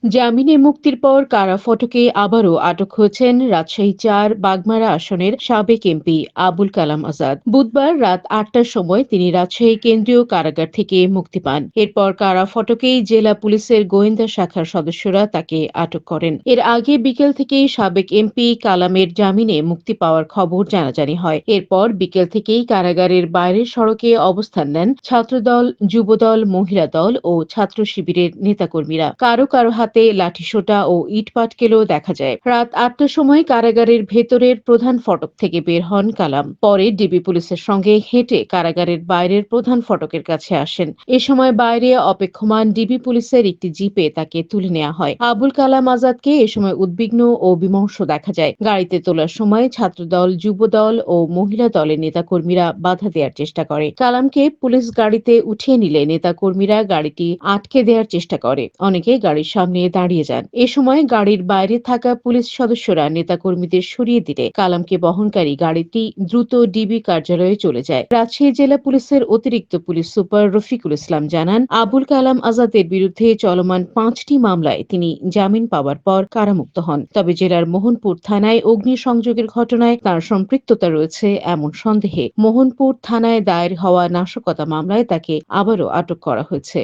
জামিনে মুক্তির পর কারা ফটকে আবারও আটক হয়েছেন রাজশাহী ৪ বাগমারা আসনের সাবেক এমপি আবুল কালাম আজাদ। বুধবার রাত ৮টার সময় তিনি রাজশাহী কেন্দ্রীয় কারাগার থেকে মুক্তি পান। এরপর কারা ফটকেই জেলা পুলিশের গোয়েন্দা শাখার সদস্যরা তাকে আটক করেন। এর আগে বিকেল থেকেই সাবেক এমপি কালামের জামিনে মুক্তি পাওয়ার খবর জানাজানি হয়। এরপর বিকেল থেকেই কারাগারের বাইরের সড়কে অবস্থান নেন ছাত্রদল, যুবদল, মহিলা দল ও ছাত্র শিবিরের নেতাকর্মীরা। কারো কারো হাতে লাঠিসোঁটা ও ইটপাটকেলও দেখা যায়। রাত ৮টার সময় কারাগারের ভেতরের প্রধান ফটক থেকে বের হন কালাম। পরে ডিবি পুলিশের সঙ্গে হেঁটে কারাগারের বাইরের প্রধান ফটকের কাছে আসেন। এ সময় বাইরে অপেক্ষমান ডিবি পুলিশের একটি জিপে তাকে তুলে নেওয়া হয়। আবুল কালাম আজাদকে এ সময় উদ্বিগ্ন ও বিমর্ষ দেখা যায়। গাড়িতে তোলার সময় ছাত্রদল, যুবদল ও মহিলা দলের নেতাকর্মীরা বাধা দেওয়ার চেষ্টা করে। কালামকে পুলিশ গাড়িতে উঠিয়ে নিলে নেতাকর্মীরা গাড়িটি আটকে দেওয়ার চেষ্টা করে। অনেকে গাড়ির সামনে দাঁড়িয়ে যান। এ সময় গাড়ির বাইরে থাকা পুলিশ সদস্যরা নেতাকর্মীদের সরিয়ে দিলে কালামকে বহনকারী গাড়িটি দ্রুত ডিবি কার্যালয়ে চলে যায়। রাজশাহী জেলা পুলিশের অতিরিক্ত পুলিশ সুপার রফিকুল ইসলাম জানান, আবুল কালাম আজাদের বিরুদ্ধে চলমান ৫টি মামলায় তিনি জামিন পাওয়ার পর কারামুক্ত হন। তবে জেলার মোহনপুর থানায় অগ্নিসংযোগের ঘটনায় তার সম্পৃক্ততা রয়েছে এমন সন্দেহে মোহনপুর থানায় দায়ের হওয়া নাশকতা মামলায় তাকে আবারও আটক করা হয়েছে।